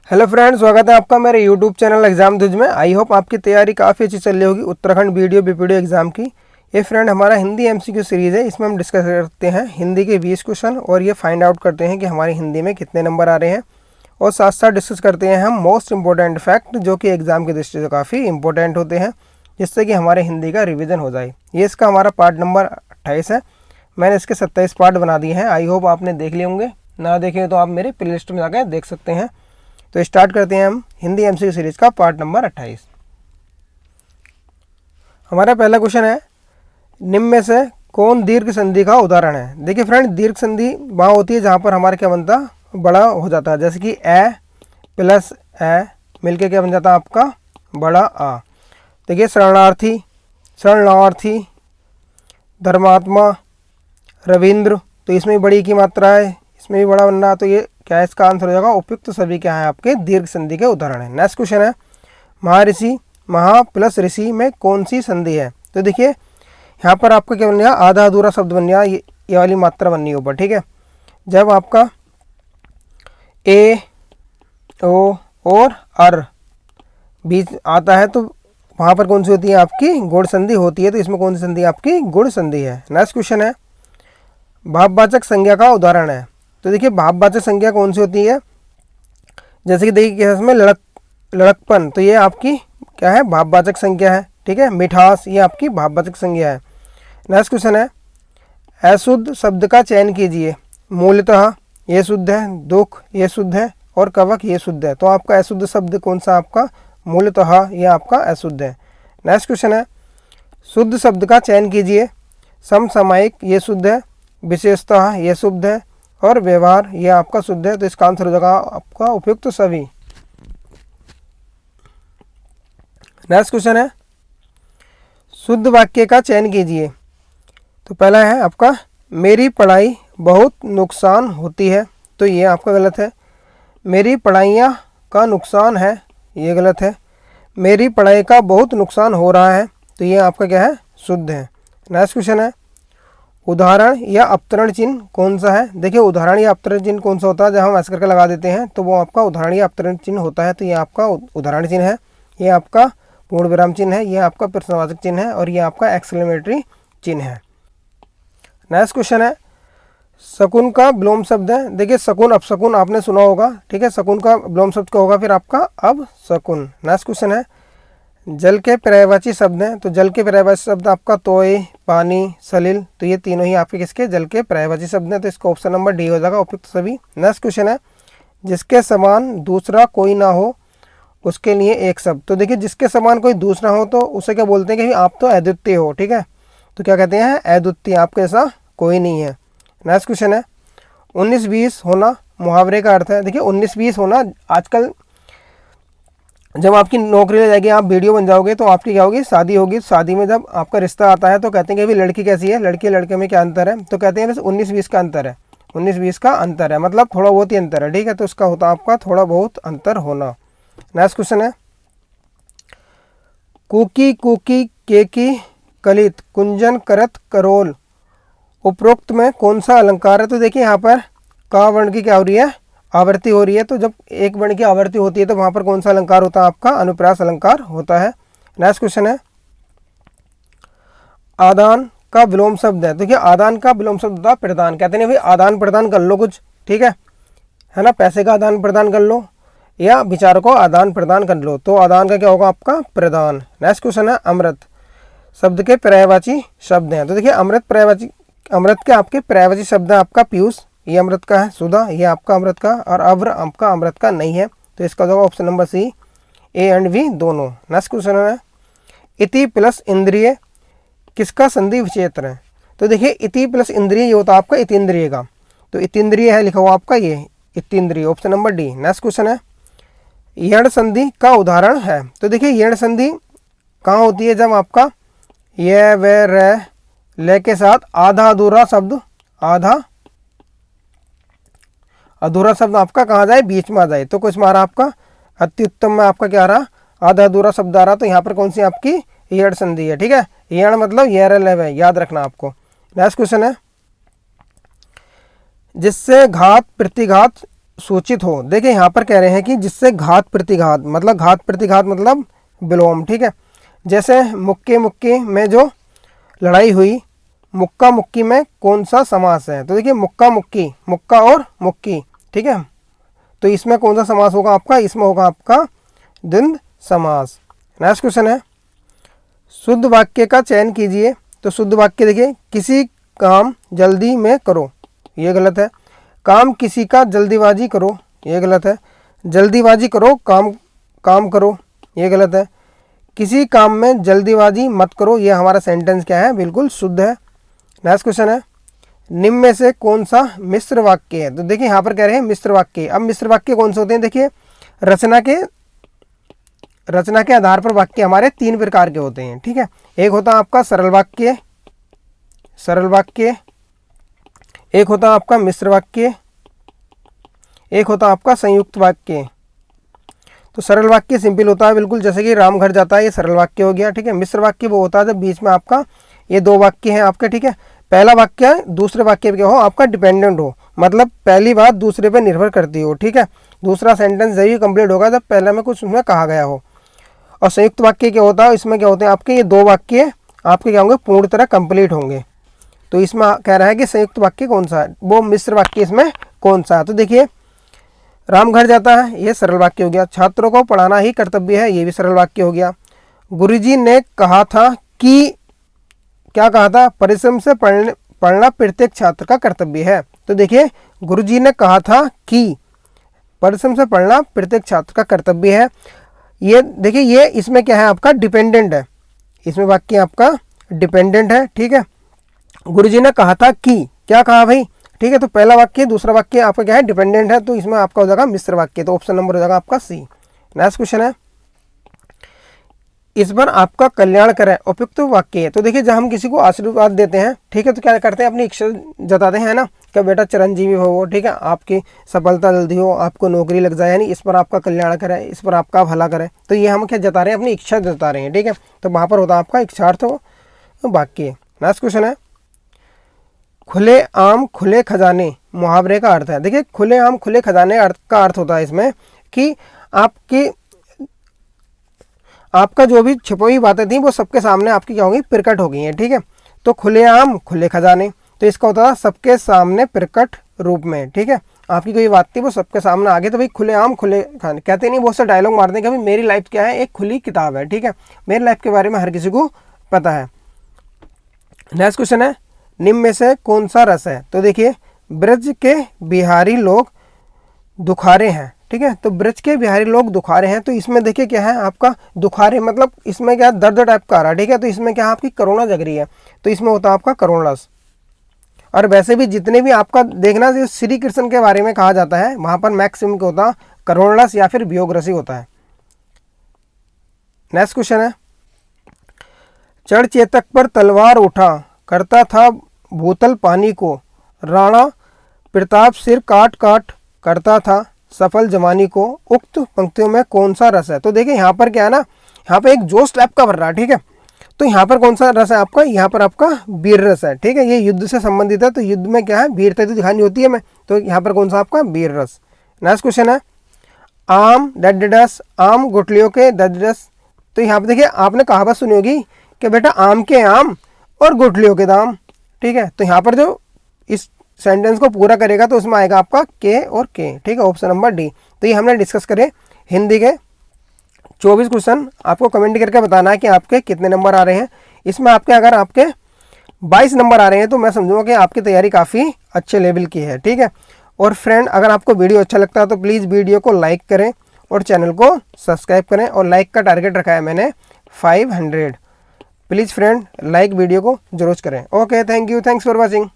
Hello friends, स्वागत है आपका मेरे यूट्यूब चैनल एग्जाम तुझ में। आई होप आपकी तैयारी काफ़ी अच्छी चल रही होगी उत्तराखंड वीडियो बीपीडीओ एग्जाम की। ये फ्रेंड हमारा हिंदी एमसीक्यू सीरीज़ है। इसमें हम डिस्कस करते हैं हिंदी के 20 क्वेश्चन और ये फाइंड आउट करते हैं कि हमारी हिंदी में कितने नंबर आ रहे हैं। और साथ साथ डिस्कस करते हैं हम मोस्ट इंपॉर्टेंट फैक्ट जो कि एग्ज़ाम की दृष्टि से काफ़ी इंपॉर्टेंट होते हैं, जिससे कि हमारे हिंदी का रिविज़न हो जाए। ये इसका हमारा पार्ट नंबर 28 है। मैंने इसके 27 पार्ट बना दिए हैं। आई होप आपने देख लिए होंगे, ना देखे तो आप मेरे प्ले लिस्ट में जाकर देख सकते हैं। तो स्टार्ट करते हैं हम हिंदी एमसीक्यू सीरीज का पार्ट नंबर 28। हमारा पहला क्वेश्चन है, निम्न में से कौन दीर्घ संधि का उदाहरण है। देखिए फ्रेंड, दीर्घ संधि वहाँ होती है जहाँ पर हमारे क्या बनता बड़ा हो जाता है, जैसे कि ए प्लस ए मिलके क्या बन जाता है आपका बड़ा आ। देखिए शरणार्थी, शरणार्थी, धर्मात्मा, रविंद्र, तो इसमें भी बड़ी की मात्रा है, इसमें भी बड़ा बनना, तो ये क्या है, इसका आंसर हो जाएगा उपयुक्त सभी क्या है आपके दीर्घ संधि के उदाहरण है। नेक्स्ट क्वेश्चन है, महर्षि, महा प्लस ऋषि में कौन सी संधि है। तो देखिए यहाँ पर आपका क्या बन गया, आधा अधूरा शब्द बन गया, ये वाली मात्रा बननी है ऊपर, ठीक है। जब आपका ए ओ और अर बीच आता है तो वहाँ पर कौन सी होती है आपकी गुण संधि होती है। तो इसमें कौन सी संधि आपकी गुण संधि है। नेक्स्ट क्वेश्चन है, भाववाचक संज्ञा का उदाहरण है। तो देखिए भाववाचक संज्ञा कौन सी होती है, जैसे कि देखिए इसमें लड़कपन, तो ये आपकी क्या है भाववाचक संज्ञा है, ठीक है। मिठास, ये आपकी भाववाचक संज्ञा है। नेक्स्ट क्वेश्चन है, अशुद्ध शब्द का चयन कीजिए। मूलतः ये शुद्ध है, दुख ये शुद्ध है और कवक ये शुद्ध है। तो आपका अशुद्ध शब्द कौन सा आपका मूलतः, ये आपका अशुद्ध है। नेक्स्ट क्वेश्चन है, शुद्ध शब्द का चयन कीजिए। समसामयिक ये शुद्ध है, विशेषतः ये शुद्ध है और व्यवहार ये आपका शुद्ध है। तो इसका आंसर हो जाएगा आपका उपयुक्त सभी। नेक्स्ट क्वेश्चन है, शुद्ध वाक्य का चयन कीजिए। तो पहला है आपका, मेरी पढ़ाई बहुत नुकसान होती है, तो ये आपका गलत है। मेरी पढ़ाइयाँ का नुकसान है, ये गलत है। मेरी पढ़ाई का बहुत नुकसान हो रहा है, तो ये आपका क्या है शुद्ध है। नेक्स्ट क्वेश्चन है, उदाहरण या अवतरण चिन्ह कौन सा है। देखिए उदाहरण या अवतरण चिन्ह कौन सा होता है, जब हम ऐसे करके लगा देते हैं तो वो आपका उदाहरण या अवतरण चिन्ह होता है। तो ये आपका उदाहरण चिन्ह है, ये आपका पूर्ण विराम चिन्ह है, ये आपका प्रश्नवाचक चिन्ह है और ये आपका एक्सक्लेमेटरी चिन्ह है। नेक्स्ट क्वेश्चन है, शकुन का विलोम शब्द है। देखिए शकुन अपशकुन आपने सुना होगा, ठीक है। शकुन का विलोम शब्द क्या होगा फिर आपका अब शकुन। नेक्स्ट क्वेश्चन है, जल के पर्यायवाची शब्द हैं। तो जल के पर्यायवाची शब्द आपका तोय, पानी, सलिल, तो ये तीनों ही आपके किसके जल के पर्यायवाची शब्द हैं। तो इसका ऑप्शन नंबर डी हो जाएगा उपयुक्त सभी। नेक्स्ट क्वेश्चन है, जिसके समान दूसरा कोई ना हो उसके लिए एक शब्द। तो देखिए जिसके समान कोई दूसरा हो तो उसे क्या बोलते हैं कि आप तो अद्वितीय हो, ठीक है। तो क्या कहते हैं अद्वितीय, आपके ऐसा कोई नहीं है। नेक्स्ट क्वेश्चन है, 19-20 होना मुहावरे का अर्थ है। देखिए 19-20 होना, आजकल जब आपकी नौकरी ले जाएगी, आप वीडियो बन जाओगे तो आपकी क्या होगी शादी होगी। शादी में जब आपका रिश्ता आता है तो कहते हैं कि भाई लड़की कैसी है, लड़की लड़के में क्या अंतर है। तो कहते हैं बस 19-20 का अंतर है, 19-20 का अंतर है, मतलब थोड़ा बहुत ही अंतर है, ठीक है। तो उसका होता है आपका थोड़ा बहुत अंतर होना। नेक्स्ट क्वेश्चन है, कुकी कुकी केकी कलित कुंजन करत करोल, उपरोक्त में कौन सा अलंकार है। तो देखिए यहाँ पर का वर्ण की क्या हो रही है, आवृत्ति हो रही है। तो जब एक वर्ण की आवृत्ति होती है तो वहाँ पर कौन सा अलंकार होता है आपका अनुप्रास अलंकार होता है। नेक्स्ट क्वेश्चन है, आदान का विलोम शब्द है। देखिए आदान का विलोम शब्द होता है प्रदान। कहते हैं भाई आदान प्रदान कर लो कुछ, ठीक है ना, पैसे का आदान प्रदान कर लो या विचार को आदान प्रदान कर लो। तो आदान का क्या होगा आपका प्रदान। नेक्स्ट क्वेश्चन है, अमृत शब्द के पर्यायवाची शब्द हैं। तो देखिए अमृत पर्यायवाची, अमृत के आपके पर्यायवाची शब्द है आपका पीयूष, ये अमृत का है। सुधा, ये आपका अमृत का, और अव्र आपका अमृत का नहीं है। तो इसका होगा option number C, A and B दोनों। नेक्स्ट क्वेश्चन है, इति प्लस इंद्रिय किसका संधि विच्छेदन है। तो देखिए इति प्लस इंद्रिय ये होता है आपका इतींद्रिय का। तो इतींद्रिय है लिखा हुआ आपका ये इतींद्रिय, option number D. Next question है, यण संधि का उदाहरण है। तो देखिए यण संधि कहाँ होती है, जब आपका ये व र ले के साथ आधा अधूरा शब्द, आधा अधूरा शब्द आपका कहाँ जाए, बीच में आ जाए। तो कुछ मारा आपका अति उत्तम में आपका क्या आ रहा, आधा अधूरा शब्द आ रहा। तो यहाँ पर कौन सी आपकी यण संधि है, ठीक है। यण मतलब ये याद रखना आपको। नेक्स्ट क्वेश्चन है, जिससे घात प्रतिघात सूचित हो। देखिए यहाँ पर कह रहे हैं कि जिससे घात प्रतिघात, मतलब घात प्रतिघात मतलब विलोम, ठीक है। जैसे मुक्के मुक्के में जो लड़ाई हुई, मुक्का मुक्की में कौन सा समास है? तो देखिए मुक्का मुक्की, मुक्का और मुक्की, ठीक है, तो इसमें कौन सा समास होगा आपका? इसमें होगा आपका द्वंद्व समास। नेक्स्ट क्वेश्चन है, शुद्ध वाक्य का चयन कीजिए। तो शुद्ध वाक्य देखिए, किसी काम जल्दी में करो, ये गलत है। काम किसी का जल्दीबाजी करो, ये गलत है। जल्दीबाजी करो काम काम करो, ये गलत है। किसी काम में जल्दीबाजी मत करो, ये हमारा सेंटेंस क्या है? बिल्कुल शुद्ध है। नेक्स्ट क्वेश्चन है, निम्न में से कौन सा मिश्र वाक्य है? तो देखिए यहाँ पर कह रहे हैं मिश्र वाक्य। अब मिश्र वाक्य कौन से होते हैं? देखिए रचना के आधार पर वाक्य हमारे 3 प्रकार के होते हैं, ठीक है। एक होता है आपका सरल वाक्य, एक होता है आपका मिश्र वाक्य, एक होता है आपका संयुक्त वाक्य। तो सरल वाक्य सिंपल होता है बिल्कुल, जैसे कि राम घर जाता है, ये सरल वाक्य हो गया, ठीक है। मिश्र वाक्य वो होता है जब बीच में आपका ये 2 वाक्य हैं आपके, ठीक है। पहला वाक्य दूसरे वाक्य पे क्या हो? आपका डिपेंडेंट हो, मतलब पहली बात दूसरे पे निर्भर करती हो, ठीक है। दूसरा सेंटेंस जब कंप्लीट होगा जब पहले में कुछ उसमें कहा गया हो। और संयुक्त वाक्य क्या होता है? इसमें क्या होते हैं आपके? ये 2 वाक्य आपके क्या होंगे? पूर्ण तरह कंप्लीट होंगे। तो इसमें कह रहा है कि संयुक्त वाक्य कौन सा है, वो मिश्र वाक्य इसमें कौन सा है? तो देखिए राम घर जाता है, ये सरल वाक्य हो गया। छात्रों को पढ़ाना ही कर्तव्य है, ये भी सरल वाक्य हो गया। गुरुजी ने कहा था कि, क्या कहा था? परिश्रम से पढ़ना प्रत्येक छात्र का कर्तव्य है। तो देखिए गुरुजी ने कहा था कि परिश्रम से पढ़ना प्रत्येक छात्र का कर्तव्य है। ये देखिए ये इसमें क्या है आपका? डिपेंडेंट है, इसमें वाक्य आपका डिपेंडेंट है, ठीक है। गुरुजी ने कहा था कि, क्या कहा भाई? ठीक है, तो पहला वाक्य दूसरा वाक्य आपका क्या है? डिपेंडेंट है, तो इसमें आपका हो जाएगा मिश्र वाक्य। तो ऑप्शन नंबर हो जाएगा आपका सी। नेक्स्ट क्वेश्चन है, इस बार आपका कल्याण करें उपयुक्त वाक्य है। तो देखिए जब हम किसी को आशीर्वाद देते हैं, ठीक है, तो क्या करते हैं? अपनी इच्छा जताते हैं ना, क्या बेटा चिरंजीवी हो, ठीक है, आपकी सफलता जल्दी हो, आपको नौकरी लग जाए, यानी इस पर आपका कल्याण करें, इस पर आपका भला करें। तो ये हम क्या जता रहे हैं? अपनी इच्छा जता रहे हैं, ठीक है। तो वहाँ पर होता है आपका इच्छार्थ वाक्य। नेक्स्ट क्वेश्चन है, खुले आम खुले खजाने मुहावरे का अर्थ है। देखिए खुले आम खुले खजाने का अर्थ होता है इसमें कि आपका जो भी छुपी हुई बातें थी वो सबके सामने आपकी क्या होंगी? प्रकट हो गई हैं, ठीक है। तो खुले आम खुले खजाने, तो इसका होता है सबके सामने प्रकट रूप में, ठीक है। आपकी कोई बात थी वो सबके सामने आ गई, तो भाई खुले आम खुले खाने कहते नहीं, बहुत से डायलॉग मारते हैं कि भाई मेरी लाइफ क्या है? एक खुली किताब है, ठीक है, मेरी लाइफ के बारे में हर किसी को पता है। नेक्स्ट क्वेश्चन है, निम्न में से कौन सा रस है? तो देखिए ब्रज के बिहारी लोग दुखारे हैं, ठीक है, तो ब्रज के बिहारी लोग दुखारे हैं। तो इसमें देखिए क्या है आपका? दुखारे मतलब इसमें क्या दर्द टाइप का आ रहा है, ठीक है, तो इसमें क्या आपकी करुणा जग रही है, तो इसमें होता है आपका करुण रस। और वैसे भी जितने भी आपका देखना श्री कृष्ण के बारे में कहा जाता है वहां पर मैक्सिमम क्या होता है? करुण रस या फिर वियोग रस ही होता है। नेक्स्ट क्वेश्चन है, चढ़ चेतक पर तलवार उठा करता था भूतल पानी को, राणा प्रताप सिर काट काट करता था सफल जवानी को, उक्त पंक्तियों में कौन सा रस है? तो देखिए यहाँ पर क्या है ना, यहाँ पे एक जोश टाइप का भर रहा है, ठीक है, तो यहाँ पर कौन सा रस है आपका? यहाँ पर आपका वीर रस है, ठीक है, ये युद्ध से संबंधित है, तो युद्ध में क्या है? वीरता तो दिखानी होती है हमें, तो यहाँ पर कौन सा आपका? वीर रस। नेक्स्ट क्वेश्चन है, आम डस आम गुठलियों के दस। तो यहाँ पे देखिए आपने कहावत सुनी होगी कि बेटा आम के आम और गुठलियों के दाम, ठीक है, तो यहाँ पर जो इस सेंटेंस को पूरा करेगा तो उसमें आएगा आपका के और के, ठीक है, ऑप्शन नंबर डी। तो ये हमने डिस्कस करे हिंदी के 24 क्वेश्चन। आपको कमेंट करके बताना है कि आपके कितने नंबर आ रहे हैं। इसमें आपके अगर आपके 22 नंबर आ रहे हैं तो मैं समझूंगा कि आपकी तैयारी काफ़ी अच्छे लेवल की है, ठीक है। और फ्रेंड अगर आपको वीडियो अच्छा लगता है तो प्लीज़ वीडियो को लाइक करें और चैनल को सब्सक्राइब करें, और लाइक का टारगेट रखा है मैंने 500। प्लीज़ फ्रेंड लाइक वीडियो को जरूर करें। Okay, thank you, thanks for watching.